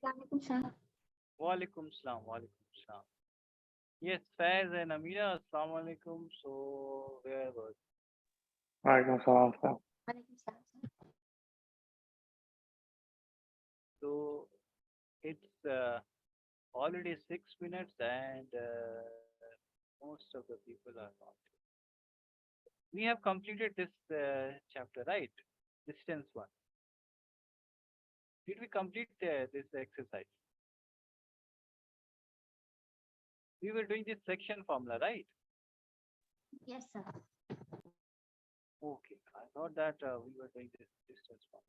Assalamualaikum, sir. Walaikum salam. Walaikum salam. Yes, Faiz and Amira, assalamu alaikum. So, where was Walaikum salam, sir. Walaikum salam, sir. so it's already 6 minutes and most of the people are not. We have completed this chapter, right? Distance one. Did we complete this exercise? We were doing this section formula, right? Yes, sir. Okay, I thought that we were doing this distance one.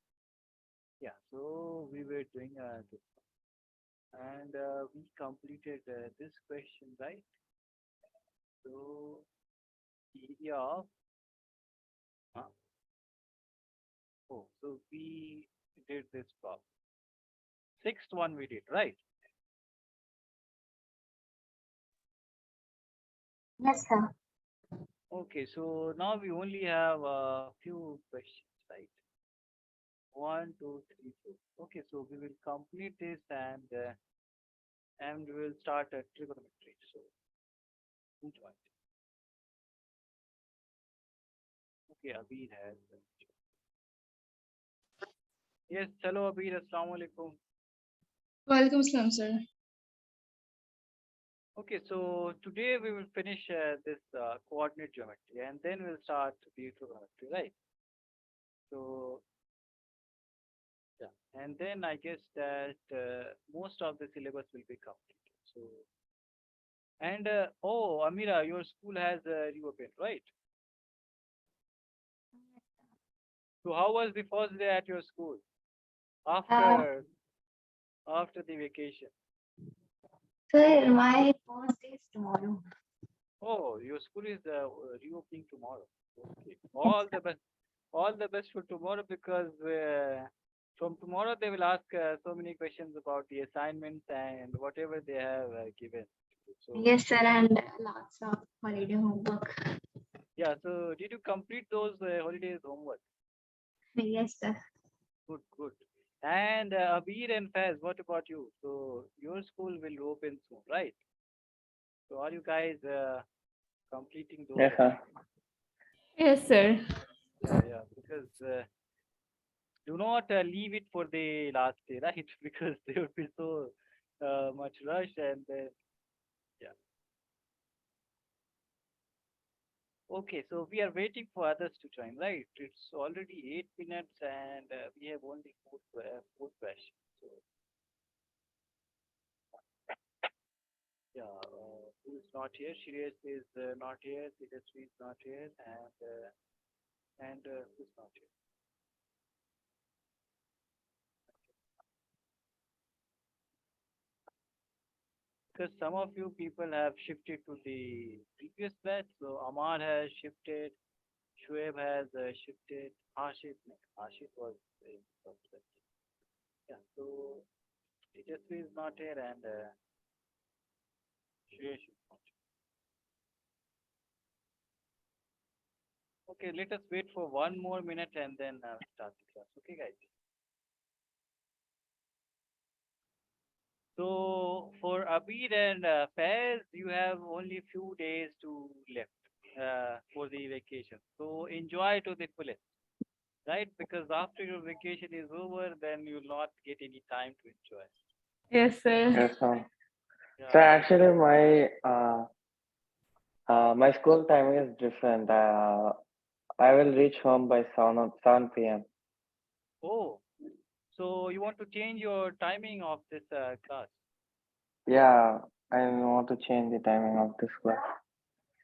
Yeah, so we were doing this one. And we completed this question, right? So, area of, uh, oh, so we did this problem. Sixth one we did, right? Yes, sir. Okay, so now we only have a few questions, right? One, two, three, four. Okay, so we will complete this and we will start at trigonometry. So, who joined? Okay, Abir has. Yes, hello Abir, assalamu alaikum. Walaikum Assalam, sir. Okay, so today we will finish this coordinate geometry and then we'll start the trigonometry, right? So, yeah, and then I guess that most of the syllabus will be completed. So, and oh, Amira, your school has reopened, right? So, how was the first day at your school Uh, after the vacation? Sir, my first day is tomorrow. Oh, your school is reopening tomorrow. Okay, Yes, all sir. the best. All the best for tomorrow because from tomorrow they will ask so many questions about the assignments and whatever they have given. So Yes, sir, and lots of holiday homework. yeah, so did you complete those holidays homework? Yes, sir. Good, good. And Abir and Faz, what about you? So your school will open soon, right? So are you guys completing those Yes, sir. assignments? Yes, sir. Yeah, yeah, because do not leave it for the last day, right? Because there will be so much rush and yeah. Okay, so we are waiting for others to join, right? It's already 8 minutes and we have only four questions. So yeah, who is not here? Shreya is not here. Tejasvi is not here, and who's not here? Because some of you people have shifted to the previous batch. So Amar has shifted, Shoaib has shifted, Hashit, no, Hashit was in first batch. Yeah, so Tejasvi is not here and Shreya is not here. Okay, let us wait for 1 more minute and then start the class. Okay, guys. So for Abid and Faiz, you have only few days to left for the vacation. So enjoy to the fullest, right? Because after your vacation is over, then you'll not get any time to enjoy. Yes, sir. Yes, sir. So Yeah. actually, my school timing is different. I will reach home by 7 p.m. Oh, so you want to change your timing of this class? Yeah, I want to change the timing of this class.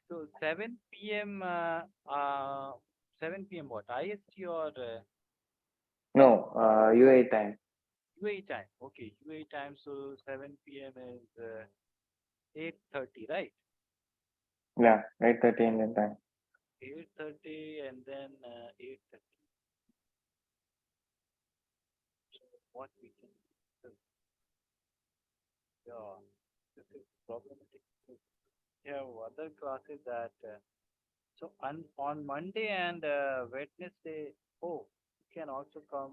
So 7 p.m. 7 p.m. what? IST or No, UA time. UAE time? Okay, UAE time. So 7 p.m. is 8:30, right? Yeah, 8:30 Indian time. 8:30 and then 8:30. So what we can do? Yeah, this is problematic. So we have other classes that so on Monday and Wednesday. Oh, you can also come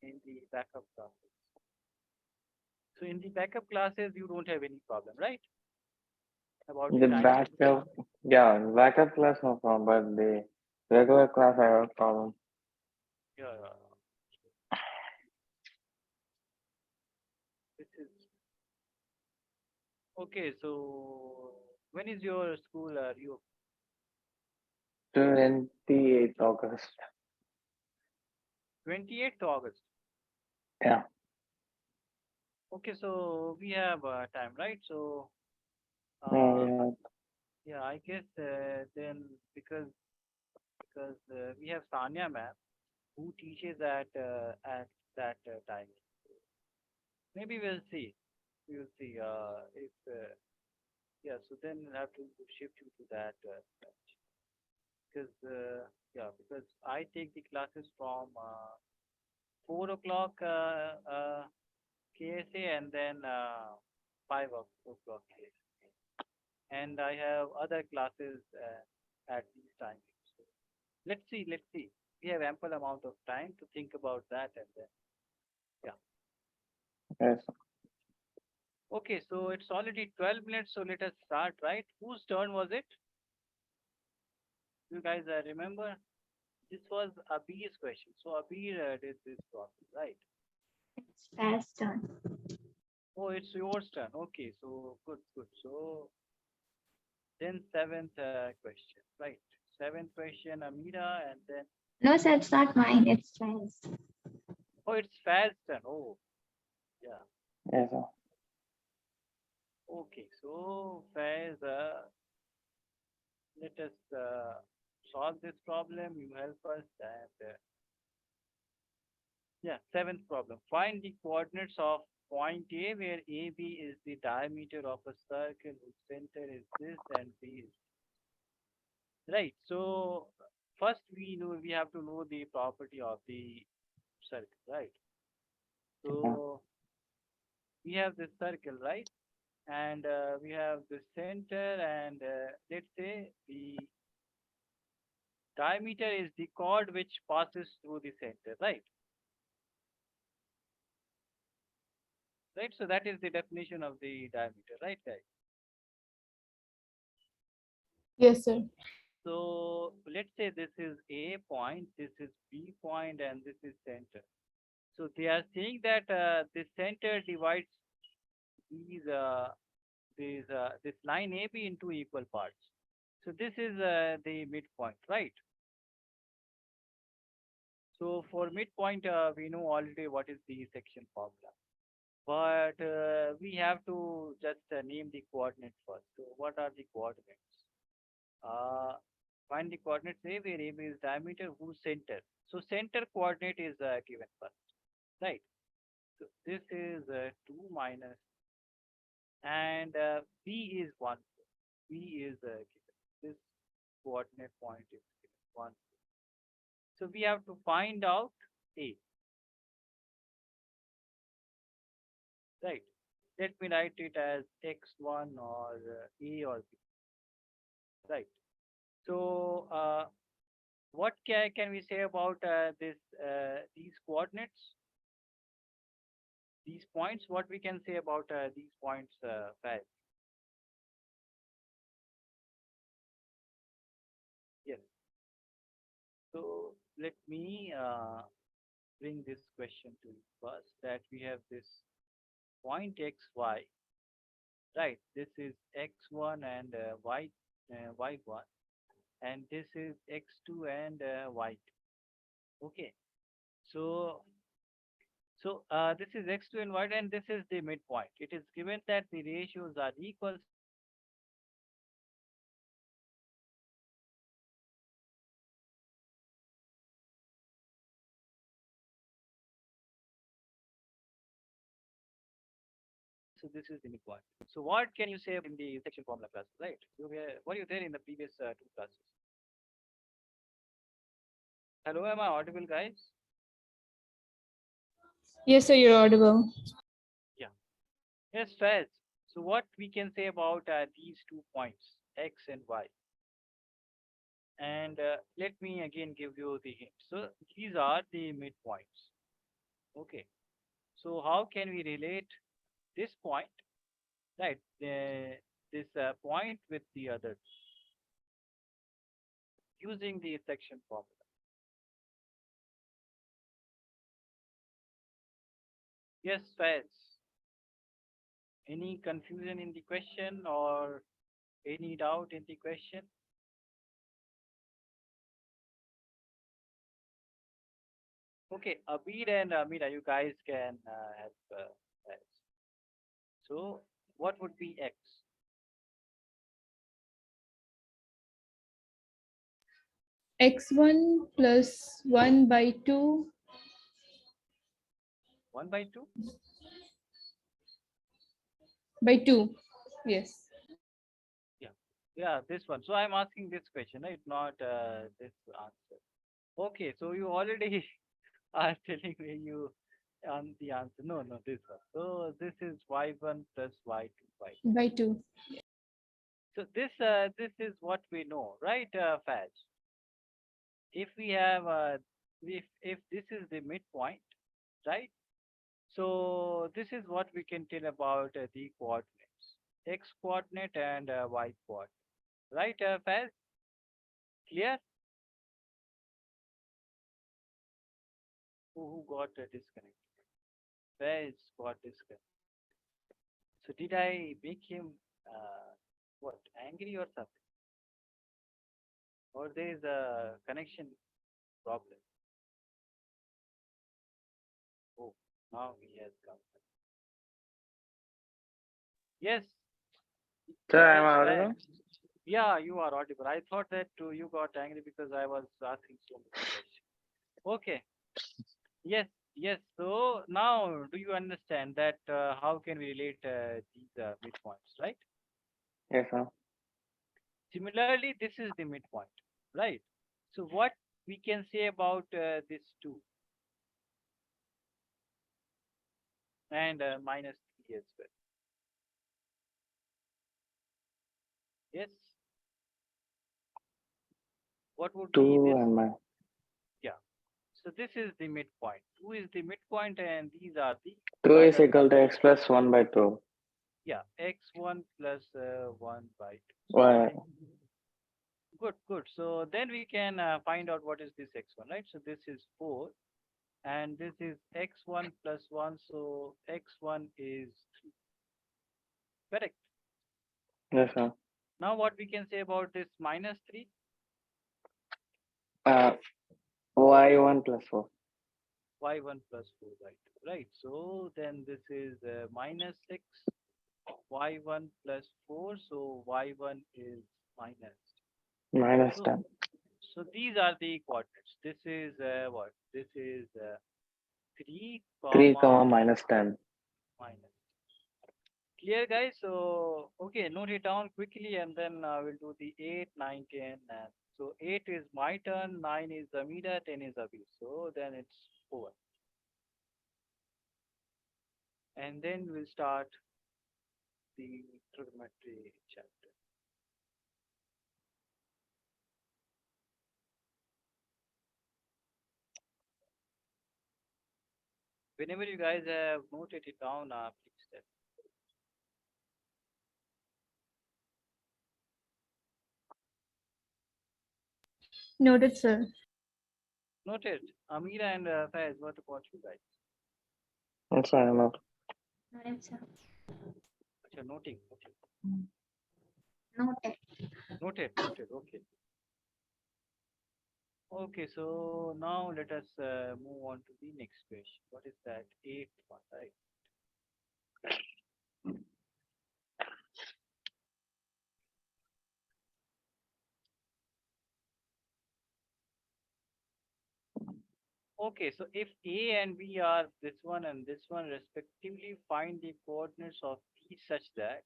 in the backup classes. So in the backup classes, you don't have any problem, right? About the The time. backup, yeah, backup class no problem, but the regular class I have a problem. Yeah. This is okay. So when is your school? You 28th August. 28th August. Yeah. Okay, so we have time, right? So uh, Yeah. yeah, I guess then because we have Sanya ma'am who teaches at that time. Maybe we'll see. We'll see if yeah. So then we'll have to shift you to that batch. Because yeah, because I take the classes from 4 o'clock KSA and then 5 o'clock KSA. And I have other classes at these times. So let's see, let's see. We have ample amount of time to think about that and then yeah. Yes. Okay, so it's already 12 minutes, so let us start, right? Whose turn was it? You guys remember? This was Abir's question. So Abir did this problem, right? It's fast turn. Oh, it's yours turn. Okay, so good, good. So then seventh question, right? Seventh question, Amira, and then No, sir, it's not mine. It's fast. oh, it's Faz turn. Oh, yeah. Yes, sir. Okay, so Faz, let us solve this problem. You help us, and yeah, seventh problem. Find the coordinates of point A, where AB is the diameter of a circle whose center is this and B is right. So first we have to know the property of the circle, right? Yeah. So we have this circle, right? And we have the center, and let's say the diameter is the chord which passes through the center, right? Right. So that is the definition of the diameter, right, guys? Yes, sir. So let's say this is A point, this is B point, and this is center. So they are saying that the center divides these this line AB into equal parts. So this is the midpoint, right? So for midpoint, we know already what is the section formula, but we have to just name the coordinates first. So what are the coordinates? Uh, find the coordinates A, where AB is diameter, whose center. So center coordinate is given first, right? So this is 2 minus, and B is 1. B is given. This coordinate point is given 1. So we have to find out A, right? Let me write it as x1 or A or B, right? So what can we say about these coordinates, these points? What we can say about these points, Faiz? Yes. So let me bring this question to you first. That we have this point xy, right? This is x1 and y1, and this is x2 and y2. Okay. So this is x2 and y, and this is the midpoint. It is given that the ratios are equal. So this is the midpoint. So what we can say about this So this is the midpoint. So what can you say in the section formula class, right? Were you there in the previous two classes? Hello, am I audible, guys? Yes, sir, you're audible. Yeah. Yes, Faiz. So what we can say about these 2 points, x and y? And let me again give you the hint. So these are the midpoints. Okay. So how can we relate this point, right? This point with the other using the section formula. Yes, Faiz. Any confusion in the question or any doubt in the question? Okay, Abir and Amira, you guys can help Faiz. So, what would be x? X1 plus 1 by 2 1 by 2? by 2. Yes. Yeah, yeah, this one. So I'm asking this question, right? Not this answer. Okay, so you already are telling me you on the answer. No, no, this one. So this is y1 plus y2 by 2. By 2. So this is what we know, right, Faz? If we have if this is the midpoint, right? So this is what we can tell about the coordinates, x coordinate and y coordinate, right, Faz? Clear? Who got disconnected? Faz got disconnected. So did I make him what angry or something? Or there is a connection problem? Oh, now he has come. Yes, Sir, I'm yes, audible? Faz. Yeah, you are audible. I thought that you got angry because I was asking so many questions. Okay. Yes, yes. So now, do you understand that how can we relate these midpoints, right? Yes, sir. Similarly, this is the midpoint, right? So what we can say about this 2 and minus 3 as well. Yes. What would be 2 this? and my Yeah. So this is the midpoint. 2 is the midpoint, and these are the 2 is other equal to x plus 1 by 2. yeah, x1 plus 1 by 2. So Why? fine. Good, good. So then we can find out what is this x1, right? So this is 4, and this is x1 plus 1. So x1 is 3. Correct. Yes, sir. Now what we can say about this minus 3? Uh, y1 plus 4. Y1 plus 4 by 2, right? So then this is minus 6, y1 plus 4. So y1 is minus. Minus So 10. so these are the coordinates. This is what? This is 3 3 comma comma minus 10. minus. Clear, guys? So, okay, note it down quickly and then we'll do the 8, 9, 10. And so 8 is my turn, 9 is Amida, 10 is Abhi. So then it's over. And then we'll start the trigonometry chapter. Whenever you guys have noted it down, please tell. Noted, sir. Noted. Amira and Faiz, what about you guys? That's why I'm not. Noted, sir. Achha, noting. Noted. Noted, noted. Okay. Okay, so now let us move on to the next question. What is that? Eighth one, right? Okay, so if A and B are this one and this one respectively, find the coordinates of P such that.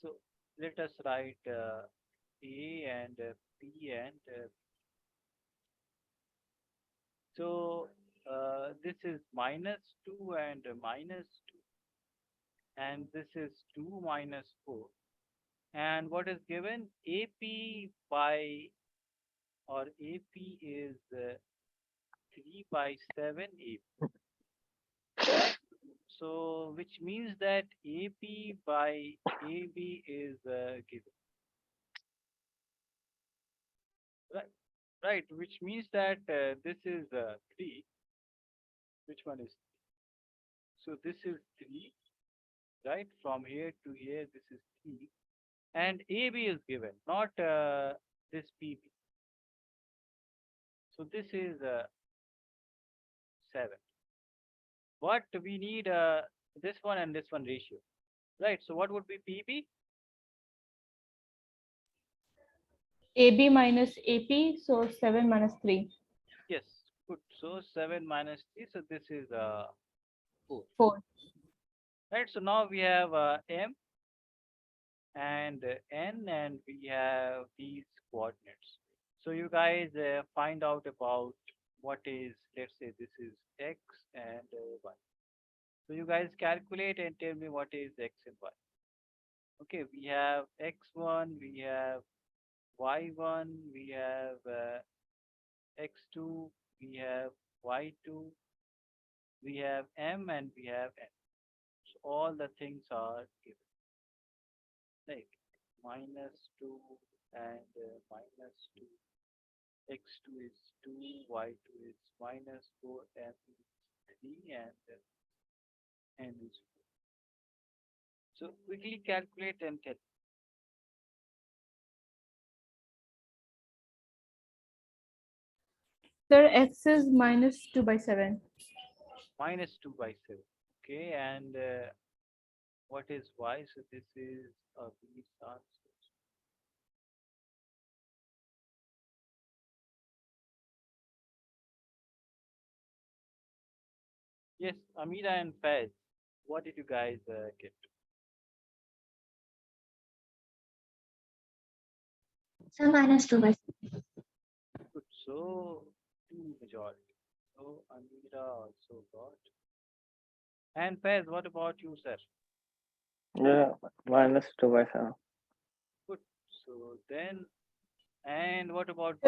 So let us write A and P and so this is minus 2 and minus 2, and this is 2 minus 4. And what is given? AP by or AP is 3 by 7 AP. So which means that AP by AB is given. Right, right, which means that this is 3. Which one is? So this is 3, right? From here to here, this is 3. And AB is given, not this PB. So this is 7. But we need this one and this one ratio, right? So what would be PB? AB minus AP, so 7 minus 3. Yes, good. So 7 minus 3, so this is 4. 4. Right, so now we have M and N, and we have these coordinates. So you guys find out about what is, let's say this is X and Y. So you guys calculate and tell me what is X and Y. Okay, we have X1, we have Y1, we have X2, we have Y2, we have M, and we have N. So all the things are given. Right. -2 and -2. X2 is 2, Y2 is -4, M is 3, and N is 4. So quickly calculate and tell. Sir, X is minus 2 by 7. -2 by 7. Okay, and what is Y? So this is these answers. Yes, Amira and Faiz, what did you guys get? So -2 by 7. Good. So two majority. So Amira also got. And Faiz, what about you, sir? Yeah, -2/7. Good. So then, and what about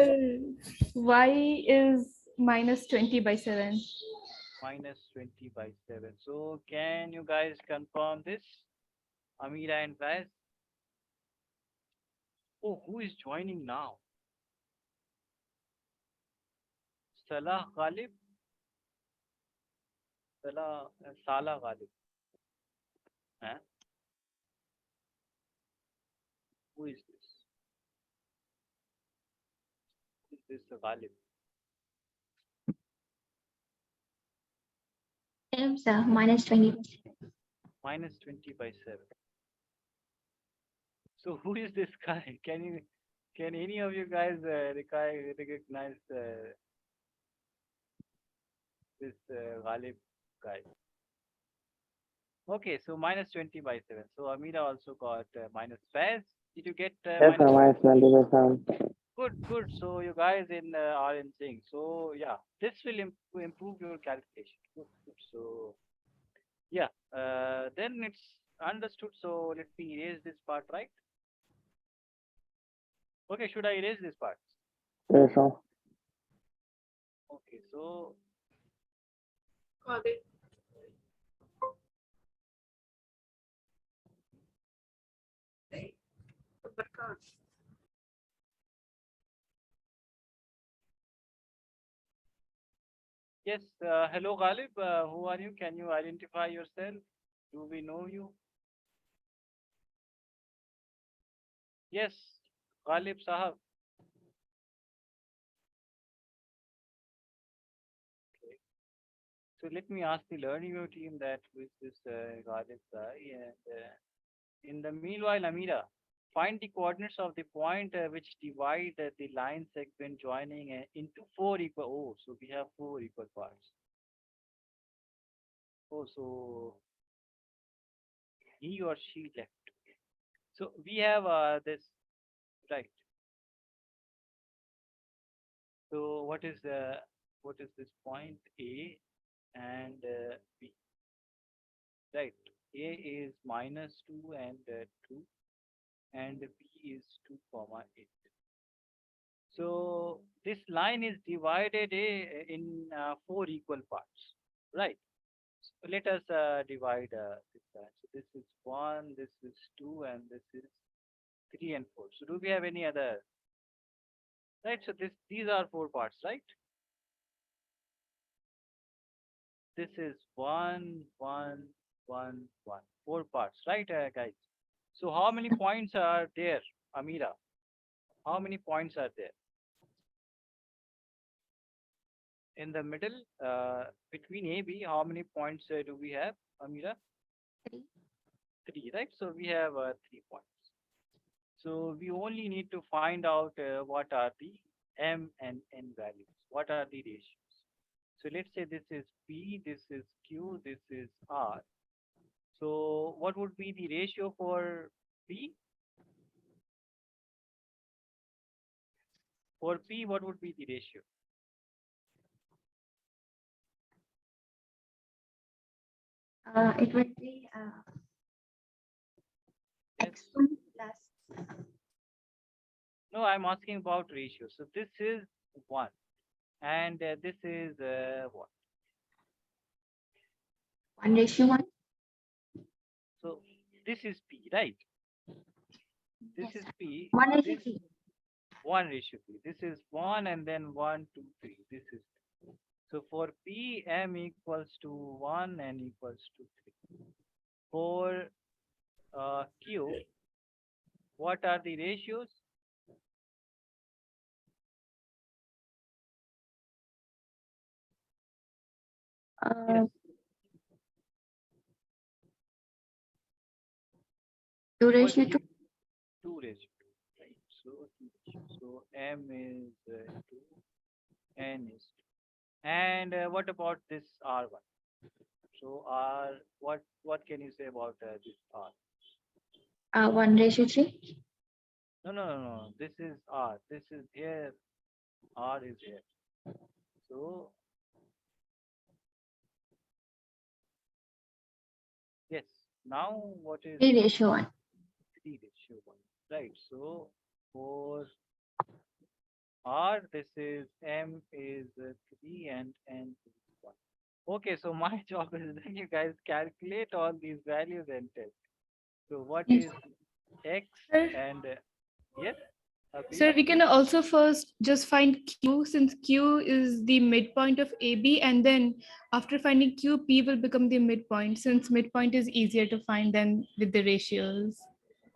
Y is minus 20 by 7. -20 by 7? So can you guys confirm this? Amira and Faiz? Oh, who is joining now? Salah Ghalib? Salah Ghalib. Huh? Who is this? Who is this Ghalib? M, sir, -20 by 7. -20 by 7. So who is this guy? Can any of you guys recognize this Ghalib guy? Okay, so -20 by 7. So Amira also got minus. Faiz, did you get Yes, sir, minus? -20/7. Good, good. So you guys in are in sync. So yeah, this will improve your calculation. Good, good. So yeah, then it's understood. So let me erase this part, right? Okay, should I erase this part? Yes, sir. Okay, so yes. Hello, Ghalib. Who are you? Can you identify yourself? Do we know you? Yes, Ghalib Sahab. Okay. So let me ask the Learnivio team that who is this Ghalib guy, and in the meanwhile, Amira, find the coordinates of the point which divide the line segment joining into 4 equal. Oh, so we have 4 equal parts. Oh, so he or she left. So we have this, right? So what is this point A and B? Right. A is -2 and 2, and B is 2 comma 8. So this line is divided in 4 equal parts, right? Let us divide this. So this is 1, this is 2, and this is 3 and 4. So do we have any other? Right. So these are 4 parts, right? This is 1, 1, 1, 1. 4 parts, right, guys? So how many points are there, Amira? How many points are there? In the middle, between AB, how many points do we have, Amira? 3. 3, right? So we have 3 points. So we only need to find out what are the M and N values. What are the ratios? So let's say this is P, this is Q, this is R. So what would be the ratio for P? For P, what would be the ratio? It would be Yes. x1 plus No, I'm asking about ratio. So this is 1 and this is what? 1:1. So this is P, right? This Yes, is P. 1:3. 1 ratio P. This is 1 and then 1, 2, 3. This is so for P, M equals to 1 and equals to 3. For Q, what are the ratios? Yes, 2:2. 2 ratio 2, right? So 2 ratio. So M is 2, N is 2. And what about this R1? So R, what can you say about this R? 1:3. No, no, no, no. This is R. This is here. R is here. So yes. Now what is 3:1. 3 ratio 1? Right. So for R, this is M is 3 and N is 1. Okay, so my job is that you guys calculate all these values and test. So what Yes. is X Sir, and yes, Abhi? sir, we can also first just find Q, since Q is the midpoint of AB, and then after finding Q, P will become the midpoint, since midpoint is easier to find than with the ratios.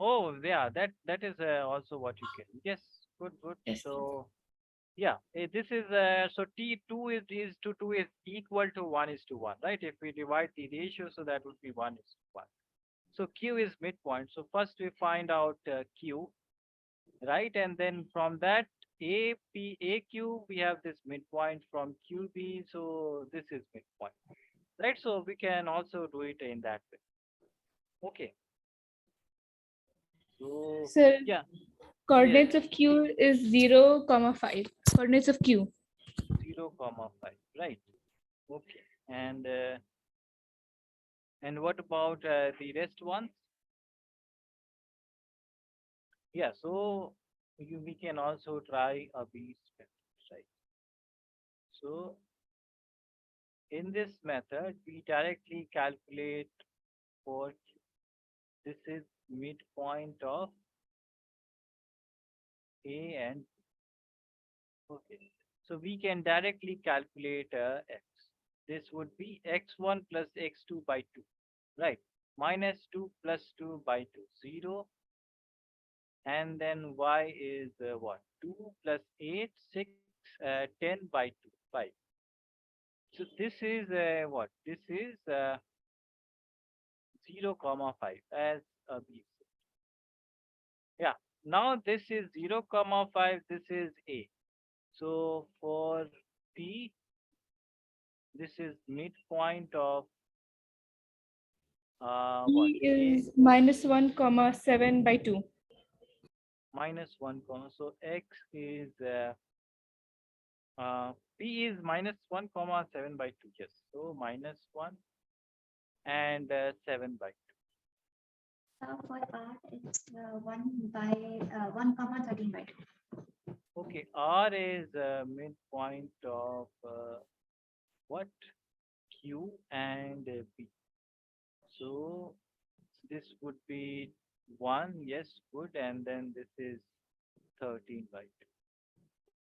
Oh, yeah, that is also what you can. Yes, good, good. Yes. So yeah, this is so T2 is to 2 is equal to 1 is to 1, right? If we divide the ratio, so that would be 1 is to 1. So Q is midpoint. So first we find out Q, right? And then from that AQ, we have this midpoint from QB. So this is midpoint, right? So we can also do it in that way. Okay. So So yeah, yes, coordinates of Q is 0, 5. Coordinates of Q. 0, 5, right? Okay. And what about the rest ones? Yeah, so we can also try a B method, right? So in this method, we directly calculate for Q. This is midpoint of A and B. Okay. So we can directly calculate X. This would be X1 plus X2 by 2, right? Minus 2 plus 2 by 2, 0. And then Y is what? 2 plus 8, 6, 10 by 2, 5. So this is what? This is 0, 5 as a B. Yeah. Now this is 0, 5. This is A. So for P, this is midpoint of what? P A is -1, 7 by 2. minus 1, so X is P is -1, 7 by 2. Yes. So -1 and 7 by 2. For R, it's 1:13/2. Okay. R is midpoint of what? Q and B. So this would be 1, yes, good, and then this is 13, right?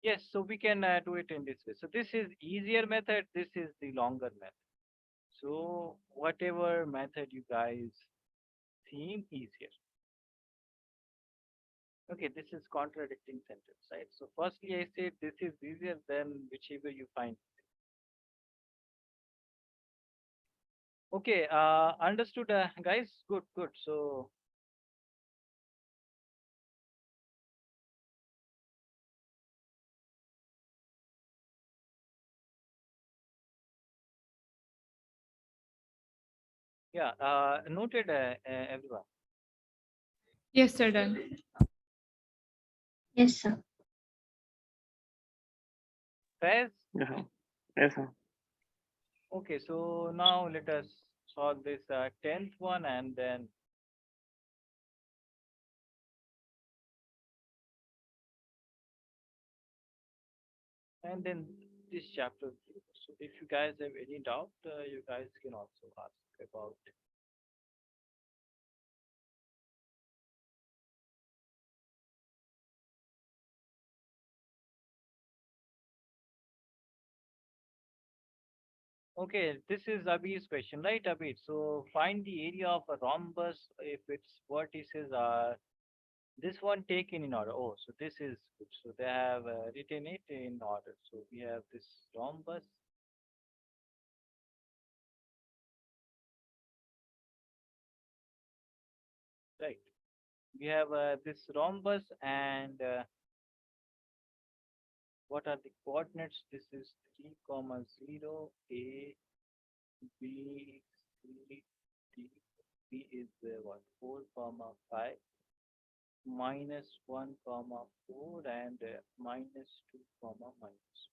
Yes, so we can do it in this way. So this is easier method, this is the longer method. So whatever method you guys seem easier. Okay, this is contradicting sentence, right? So firstly I said this is easier than whichever you find. Okay, understood, guys. Good, good. So yeah, noted, everyone. Yes, sir, done. Yes, sir. Faiz? Yeah. Yes, sir. Okay, so now let us solve this 10th one and then this chapter. So if you guys have any doubt, you guys can also ask about. Okay, this is Abhi's question, right, Abhi? So find the area of a rhombus if its vertices are this one taken in order. Oh, so this is good. So they have written it in order. So we have this rhombus, right? We have this rhombus and what are the coordinates? This is 3 comma 0 A B C D. B is what 4 comma 5 minus 1 comma 4 and minus 2 comma minus.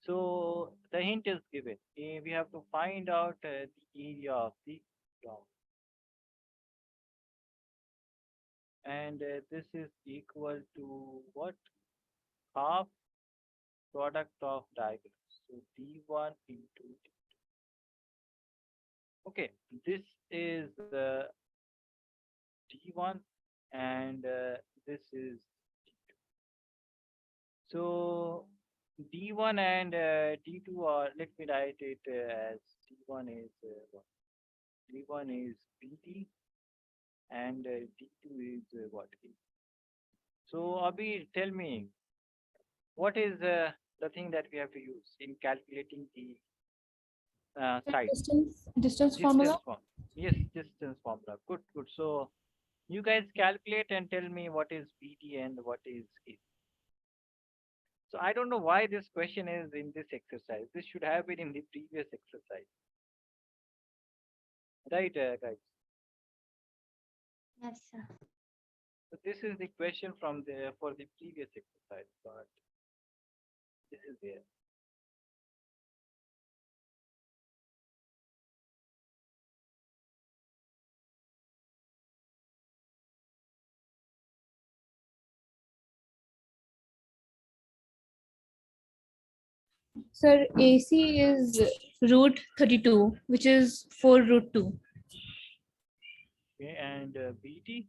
So the hint is given. We have to find out the area of the dom, and this is equal to what? Half product of diagonals. So D1 into D. Okay, this is D1 and this is D2. So D1 and D2 are, let me write it as D1 is what? D1 is BD and D2 is what? A. So Abhi, tell me, what is the thing that we have to use in calculating the side? Distance Distance formula. form. Yes, distance formula. Good, good. So you guys calculate and tell me what is BD and what is A. So I don't know why this question is in this exercise. This should have been in the previous exercise. Right, guys? Yes, sir. So this is the question from the for the previous exercise, but this is there. Sir, AC is root 32, which is 4 root 2. Okay, and BD.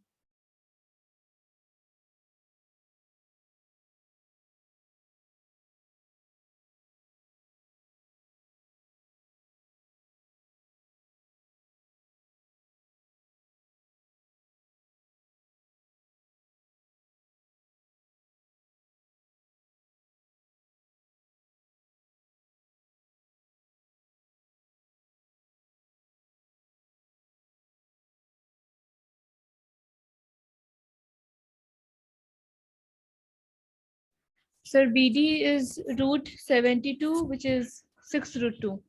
Sir, BD is root 72, which is 6 root 2.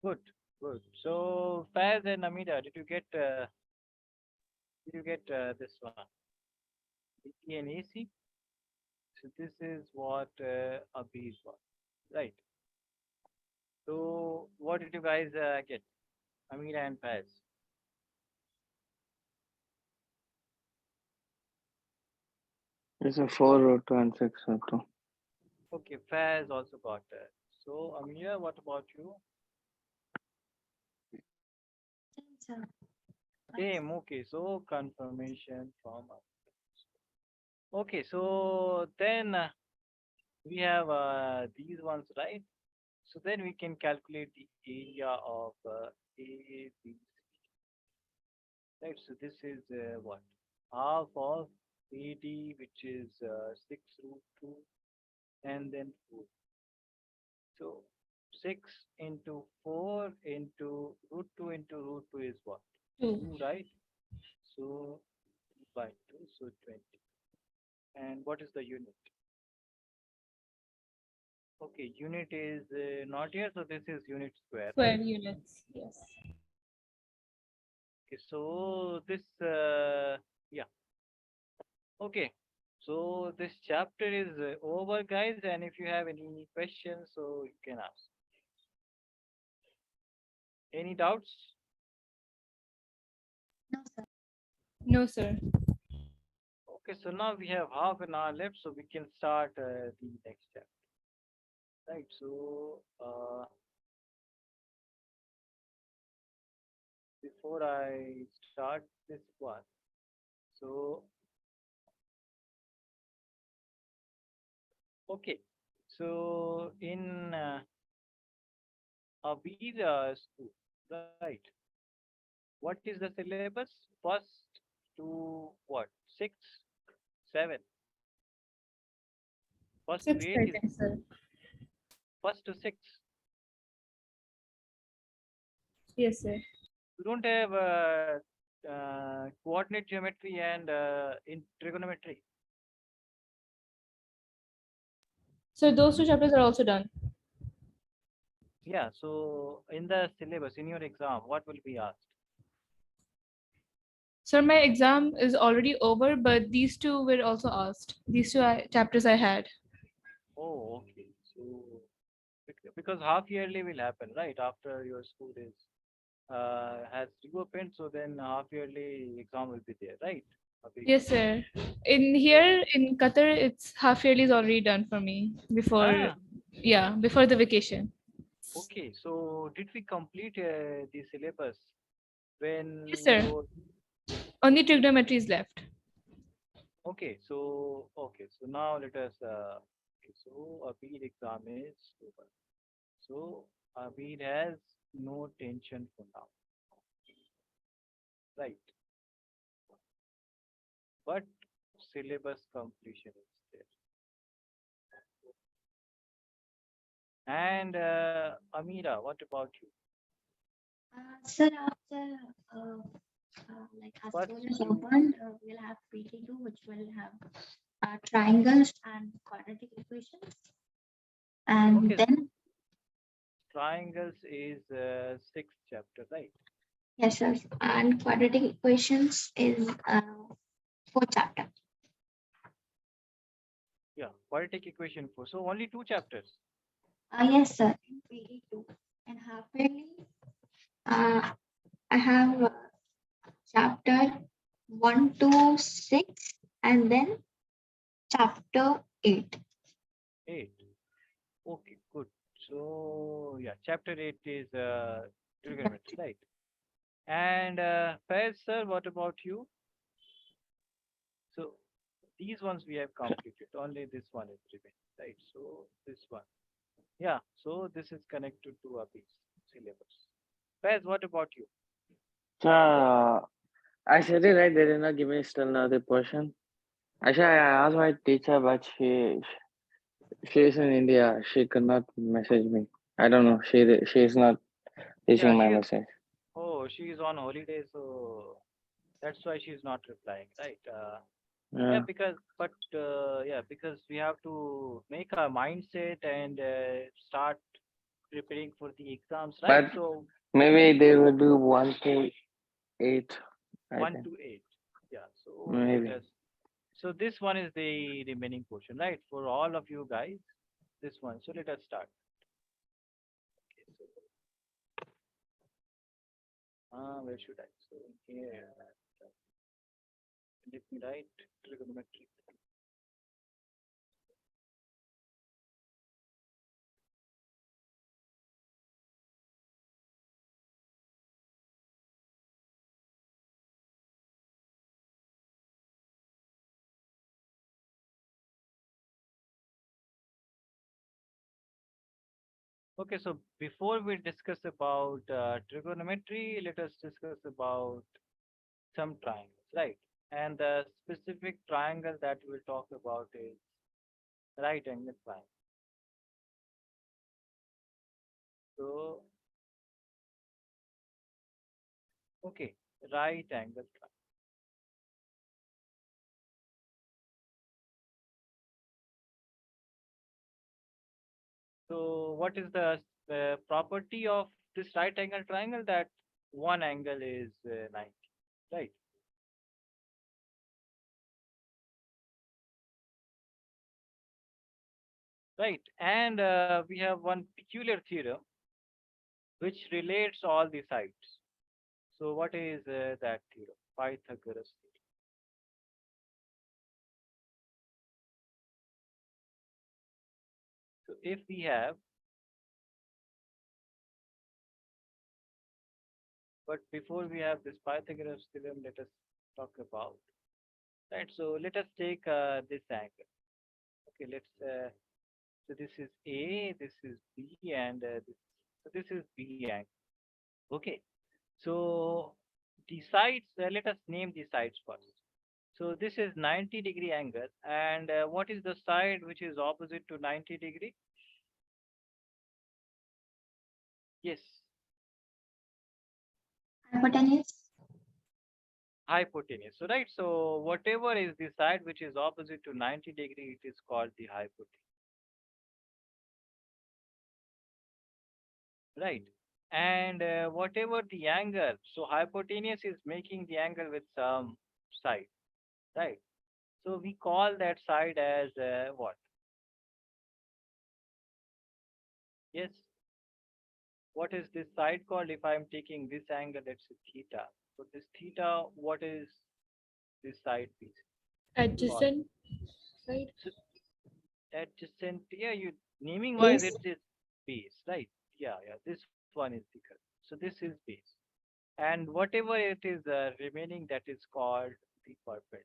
Good, good. So Faz and Amida, did you get this one? BD and AC. So this is what Abhi is what, right? So what did you guys get? Amira and Faz. It's a 4 root 2 and 6 root 2. Okay, Faz also got that. So Amira, what about you? sir. Same. Okay. So confirmation from. Okay. So then we have these ones, right? So then we can calculate the area of A, B, right? So this is what? Half of AD, which is 6 root 2, and then 4. So 6 into 4 into root 2 is what? 2. 2, right? So by 2, so 20. And what is the unit? Okay, unit is not here, so this is unit square, Square right? units. Yes. Okay, so this, yeah, okay. So this chapter is over, guys, and if you have any questions, so you can ask. Any doubts? No, sir. No, sir. Okay, so now we have half an hour left, so we can start the next chapter. Right, so before I start this one, so okay, so in Abida school, right? What is the syllabus? First to what? 6, 7. First to 6, 8 I is think, sir. first to 6. Yes, sir. You don't have coordinate geometry and in trigonometry. So those 2 chapters are also done. Yeah, so in the syllabus, in your exam, what will be asked? Sir, my exam is already over, but these 2 were also asked. These 2 chapters I had. Oh, okay. So because half yearly will happen, right? After your school is has reopened, so then half yearly exam will be there, right? Abhi? Yes, sir. In here in Qatar, it's half yearly is already done for me before, Ah, yeah, before the vacation. okay. So did we complete the syllabus Yes, when sir. your Only trigonometry is left. okay, so now let us okay, so Abhi exam is over. So Abhi has no tension for now, right? But syllabus completion is there. And Amira, what about you? Sir, after like our First school is you, opened, we'll have PT2, which will have triangles and quadratic equations. And okay, then, triangles is sixth chapter, right? yes, sir. And quadratic equations is fourth chapter. Yeah, quadratic equation 4. So only 2 chapters. Yes, sir. In PT2. And half yearly, I have chapter 1 to 6 and then chapter 8. 8. Okay, good. So yeah, chapter 8 is trigonometry, right? And Faiz sir, what about you? So these ones we have completed. Only this one is remaining, right? So this one. Yeah, so this is connected to Abhi's syllabus. Faiz, what about you? I said it right. They did not give me still another portion. Actually, I asked my teacher, but she is in India. She could not message me. I don't know. She is not Yeah, reaching my she is. message. Oh, she is on holiday, so that's why she is not replying, right? Yeah, Yeah, because we have to make a mindset and start preparing for the exams, right? but So maybe they will do 1 to 8. I one think to eight. Yeah. So let maybe. us. So this one is the remaining portion, right? For all of you guys, this one. So let us start. Okay, so where should I? So here, let me write trigonometry. Okay, so before we discuss about trigonometry, let us discuss about some triangles, right? And the specific triangle that we'll talk about is right angle triangle. So, okay, right angle triangle. So, what is the property of this right angle triangle? That one angle is 90, right? Right. And we have one peculiar theorem which relates all the sides. So, what is that theorem? Pythagoras theorem. So, if we have, but before we have this Pythagoras theorem, let us talk about, right? So, let us take this angle. Okay, so this is A, this is B, and so this is B angle. Okay, so the sides, let us name the sides first. So this is 90-degree angle, and what is the side which is opposite to 90-degree? Yes, Hypotenuse. hypotenuse. So right, so whatever is the side which is opposite to 90-degree, it is called the hypotenuse. Right. And whatever the angle, so hypotenuse is making the angle with some side, right? So we call that side as what? Yes. What is this side called? If I'm taking this angle, let's say theta. So this theta, what is this side piece called? Adjacent side. So adjacent, yeah, you naming wise, Base. it is base, right? Yeah, yeah. This one is the correct. So this is base. And whatever it is remaining, that is called the perpendicular.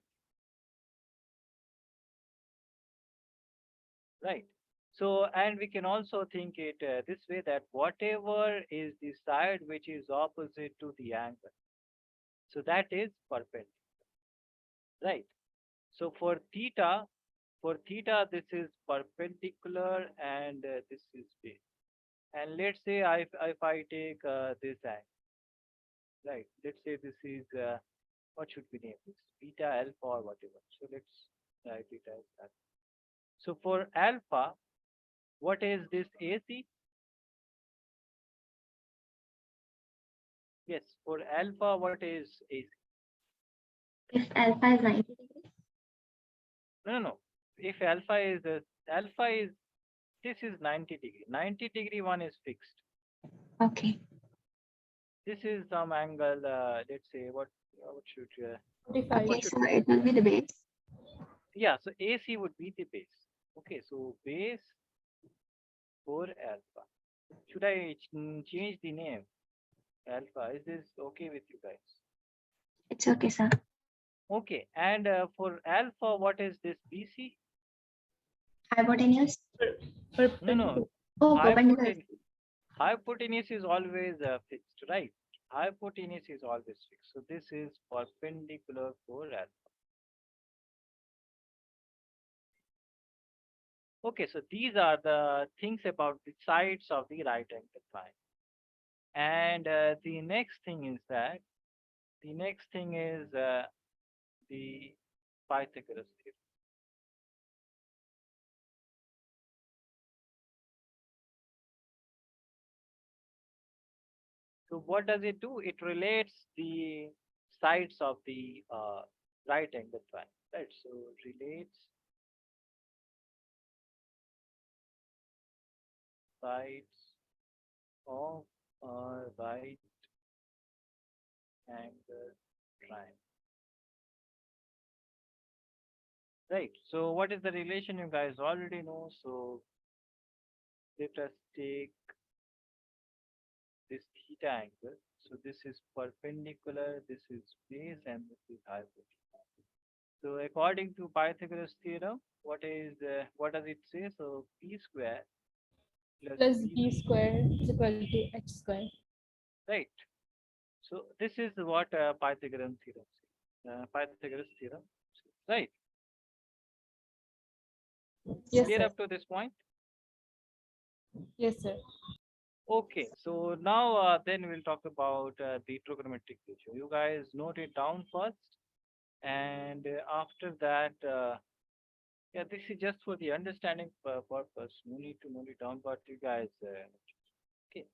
Right. So, and we can also think it this way, that whatever is the side which is opposite to the angle, so that is perpendicular. Right. So for theta, this is perpendicular and this is base. And let's say if I take this angle, right? Let's say this is what should we name this? Beta alpha or whatever. So let's write it as that. So for alpha, what is this AC? Yes, for alpha, what is AC? If alpha is 90 degrees. No, no, no. If alpha is this is 90-degree. 90-degree one is fixed. Okay. This is some angle. Let's say what should Okay, what 45. should so we name? it will be the base. Yeah, so AC would be the base. Okay, so base for alpha. Should I change the name? Alpha. Is this okay with you guys? It's okay, sir. Okay, and for alpha, what is this BC? Hypotenuse. No, no. Perpendicular. Oh, perpendicular. Hypotenuse. Hypotenuse is always fixed, right? Hypotenuse is always fixed. So this is perpendicular for alpha. Okay, so these are the things about the sides of the right angle triangle. And the next thing is the Pythagoras theorem. So what does it do? It relates the sides of the right angle triangle, right? So relates sides of a right angle triangle. Right. So what is the relation? You guys already know. So let us take this theta angle. So this is perpendicular, this is base, and this is hypotenuse. So according to Pythagoras theorem, what does it say? So p square plus b square is equal to h square. right? So this is what Pythagorean theorem says. Pythagoras theorem says, right? Yes, Clear sir. up to this point? Yes, sir. Okay, so now then we'll talk about the trigonometric ratio. You guys note it down first, and after that, yeah, this is just for the understanding purpose. No need to note it down, but you guys, okay.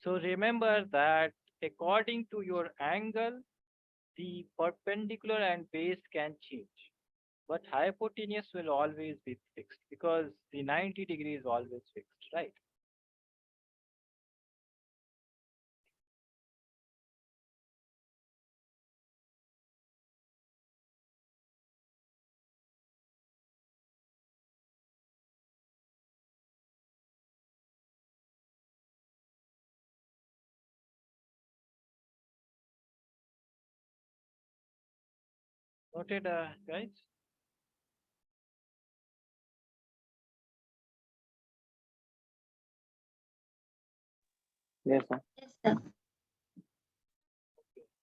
So remember that according to your angle, the perpendicular and base can change, but hypotenuse will always be fixed because the 90 degree is always fixed, right? Noted, guys? Yes, sir. Yes, sir.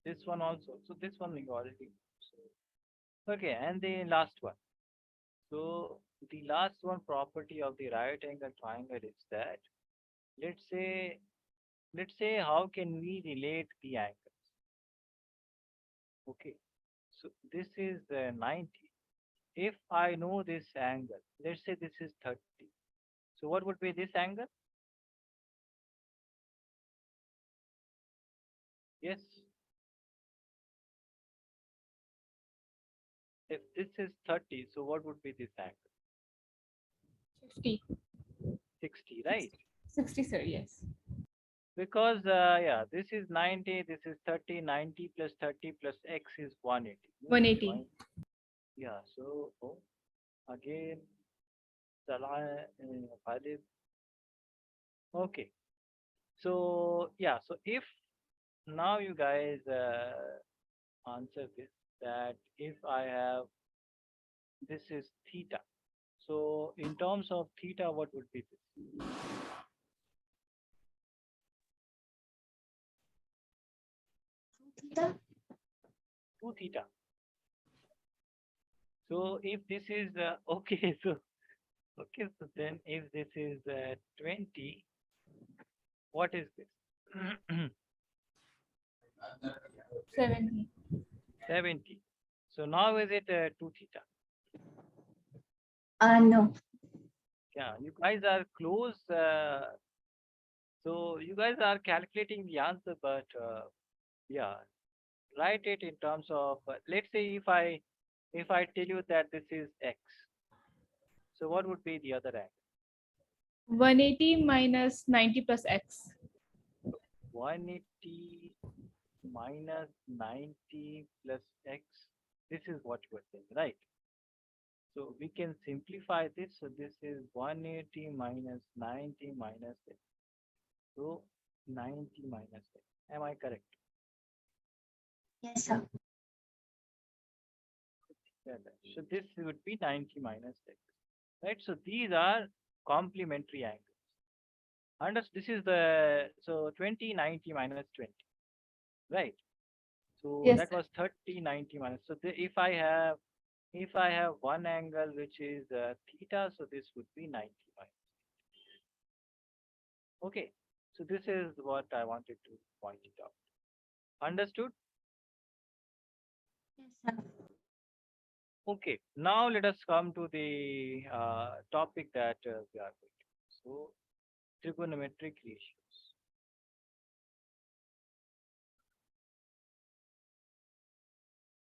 This one also. So this one we already. So, okay, and the last one. So the last one property of the right angle triangle is that let's say let's say how can we relate the angles? Okay, so this is 90. If I know this angle, let's say this is 30. So what would be this angle? Yes. If this is 30, so what would be this angle? 50. 60, right? 60, sir. Yes. Because yeah, this is 90, this is 30, 90 plus 30 plus x is 180. No? 180. Yeah, so oh, again, Khalid. Okay, so yeah, so if now you guys answer this, that if I have this is theta, so in terms of theta, what would be this? Theta. 2 theta. So if this is okay, so then if this is 20, what is this? 70. 70. So now is it 2 theta? No. Yeah, you guys are close. So you guys are calculating the answer, but yeah, write it in terms of let's say if I tell you that this is x, so what would be the other angle? 180 minus 90 plus x. 180 minus 90 plus x. This is what you are saying, right? So we can simplify this. So this is 180 minus 90 minus x. So 90 minus x. Am I correct? Yes, sir. Yeah, right. So this would be 90 minus x, right? So these are complementary angles. This is the, so 20, 90 minus 20, right? So Yes, that sir. was 30, 90 minus. So if I have one angle which is theta, so this would be 90 minus. Okay. So this is what I wanted to point it out. Understood? Yes, sir. Okay. Now let us come to the topic that we are going to. So trigonometric ratios.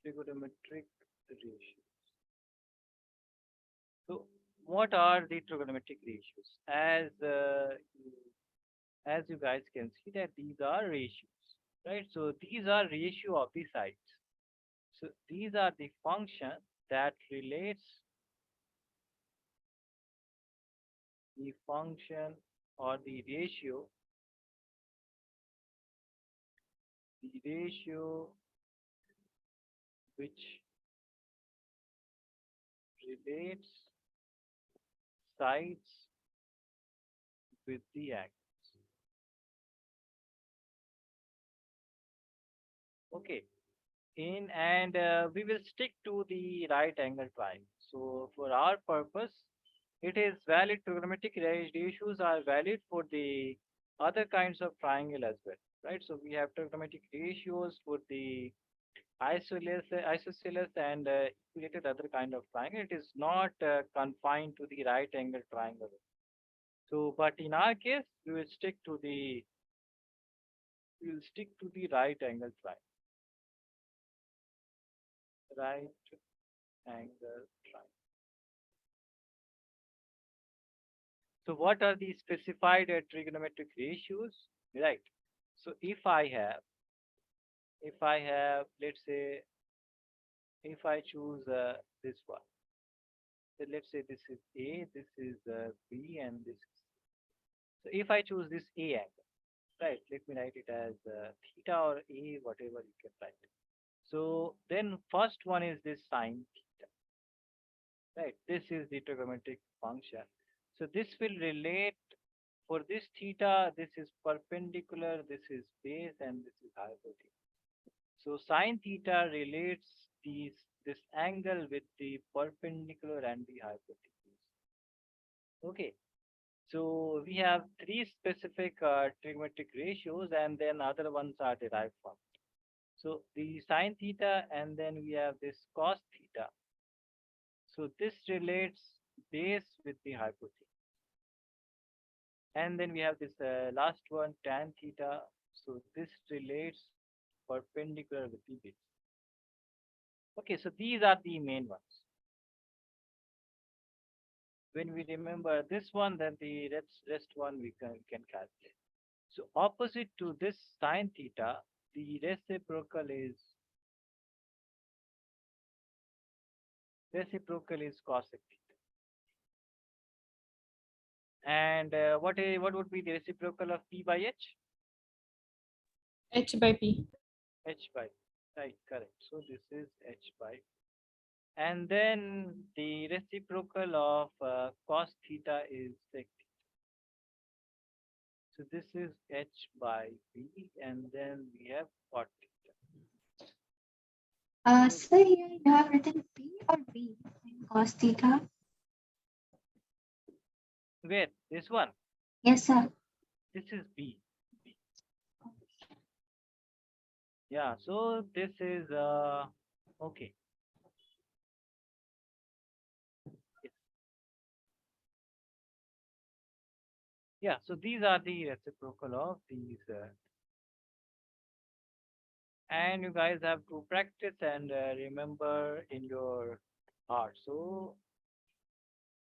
Trigonometric ratios. So what are the trigonometric ratios? As you guys can see that these are ratios, right? So these are ratio of the sides. So these are the function that relates the function or the ratio which relates sides with the angles. Okay. We will stick to the right angle triangle. So for our purpose, it is valid trigonometric ratios are valid for the other kinds of triangle as well, right? So we have trigonometric ratios for the isosceles and equilateral other kind of triangle. It is not confined to the right angle triangle. So, but in our case, we will stick to the right angle triangle. Right angle triangle. So what are the specified trigonometric ratios? Right. So let's say, if I choose this one, then let's say this is A, this is B, and this is. So if I choose this A angle, right, let me write it as theta or A, whatever you can write. So then first one is this sine theta, right? This is the trigonometric function. So this will relate for this theta, this is perpendicular, this is base, and this is hypotenuse. So sine theta relates this angle with the perpendicular and the hypotenuse. Okay. So we have three specific trigonometric ratios, and then other ones are derived from it. So the sine theta, and then we have this cos theta. So this relates base with the hypotenuse. And then we have this last one, tan theta. So this relates perpendicular with the base. Okay, so these are the main ones. When we remember this one, then the rest one we can calculate. So opposite to this sine theta, the reciprocal is cosec theta. And what would be the reciprocal of P by H? H by P. H by, right, correct. So this is H by. And then the reciprocal of cos theta is sec theta. So this is H by B, and then we have cot theta. Sir, here you have written P or B in cos theta. Where? This one? Yes, sir. This is B. Yeah, so this is okay. Yes. Yeah, so these are the reciprocal of these and you guys have to practice and remember in your heart. So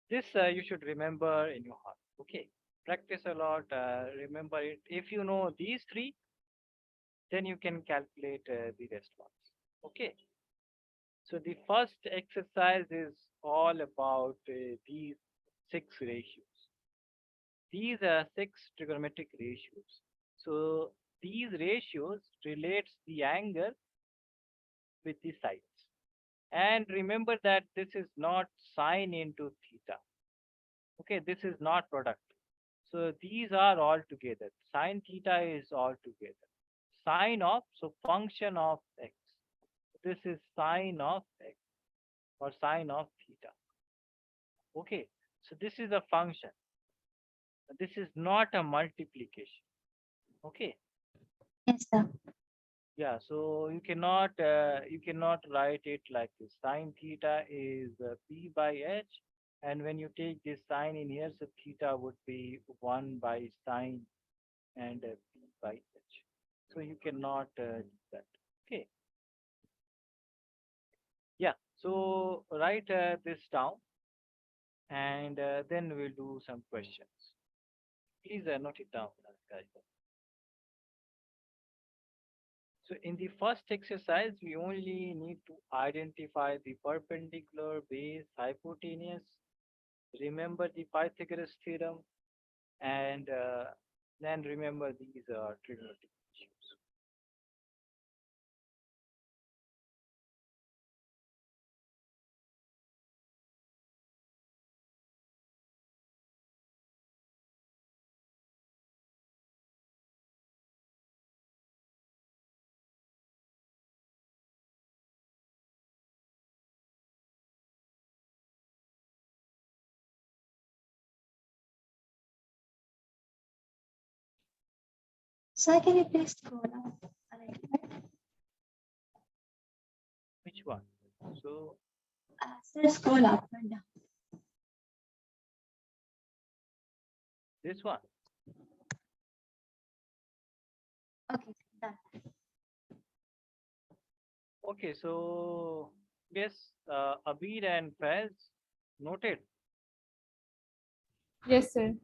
this you should remember in your heart. Okay, practice a lot, remember it. If you know these three, then you can calculate the rest ones. Okay, so the first exercise is all about these six ratios. These are six trigonometric ratios. So these ratios relates the angle with the sides. And remember that this is not sine into theta. Okay, this is not product. So these are all together. Sine theta is all together. Sine of, so function of x. This is sine of x or sine of theta. Okay, so this is a function. This is not a multiplication. Okay. Yes, sir. Yeah, so you cannot write it like this. Sine theta is p by h, and when you take this sine in here, so theta would be 1 by sine and p by h. So you cannot do that. Okay. Yeah. So write this down, and then we'll do some questions. Please note it down, guys. So in the first exercise, we only need to identify the perpendicular, base, hypotenuse, remember the Pythagoras theorem, and then remember these trigonometric issues. Sir, can you please scroll up a little bit? Which one? So Sir, scroll up and down. this one. Okay, done. Okay, so yes, Abir and Faiz noted. Yes, sir.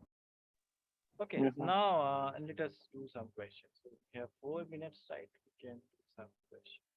Okay, Yes, sir. now let us do some questions. So we have 4 minutes, right? We can do some questions.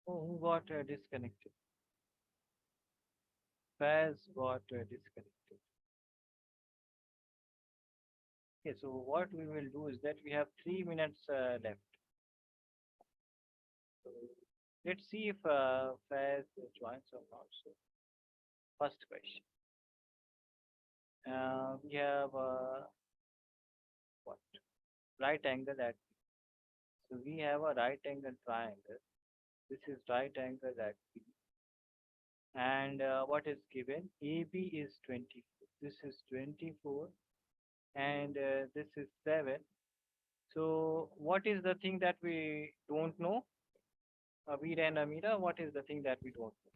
So, who got disconnected? Faiz got disconnected. Okay, so what we will do is that we have 3 minutes left. So let's see if Faiz joins or not. So first question. We have what? Right angle at. So we have a right angle triangle. This is right angle at B. And what is given? AB is 24. This is 24. And this is 7. So what is the thing that we don't know? Abir and Amira, what is the thing that we don't know?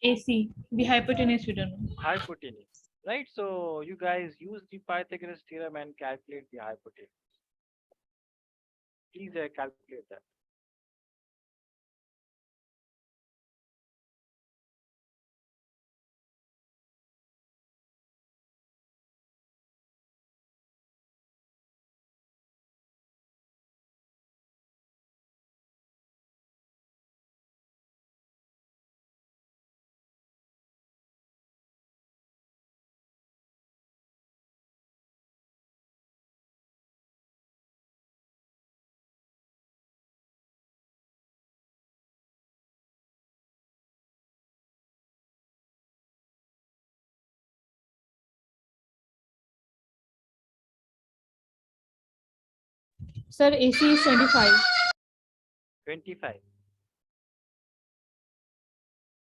AC, the hypotenuse we don't know. Hypotenuse, right? So you guys use the Pythagoras theorem and calculate the hypotenuse. Please calculate that. Sir, AC is 25. 25.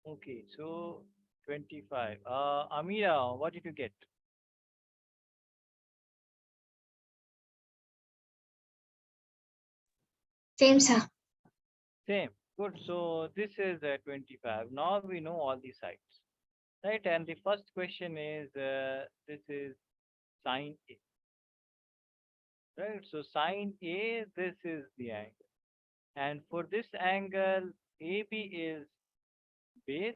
Okay, so 25. Amira, what did you get? Same, sir. Same. Good. So this is 25. Now we know all the sides, right? And the first question is this is sine A, right? So sine A, this is the angle. And for this angle, AB is base,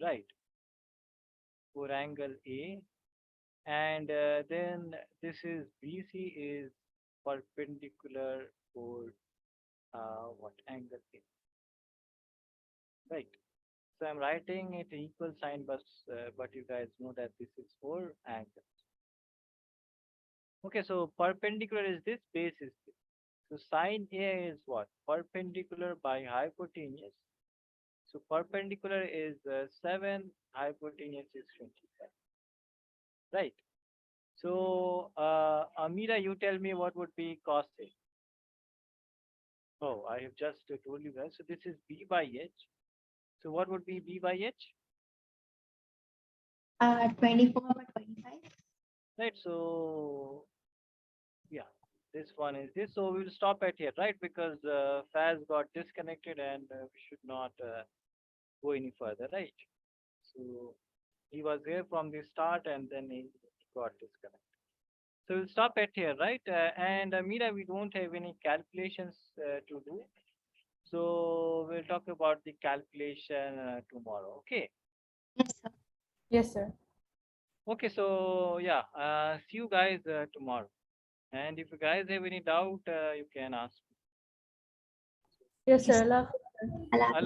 right? For angle A. And then this is BC is perpendicular for what angle A, right? So I'm writing it equal sign, but you guys know that this is for angle. Okay, so perpendicular is this, base is this. So sine A is what? Perpendicular by hypotenuse. So perpendicular is 7, hypotenuse is 25. Right. So Amira, you tell me what would be cos A. Oh, I have just told you guys. So this is B by H. So what would be B by H? 24 by 25. Right. So yeah, this one is this. So we'll stop at here, right? Because Faz got disconnected and we should not go any further, right? So he was here from the start and then he got disconnected. So we'll stop at here, right? And Mira, we don't have any calculations to do. So we'll talk about the calculation tomorrow. Okay. Yes, sir. Yes, sir. Okay. So yeah, see you guys tomorrow. And if you guys have any doubt, you can ask. Yes, sir. I'll I'll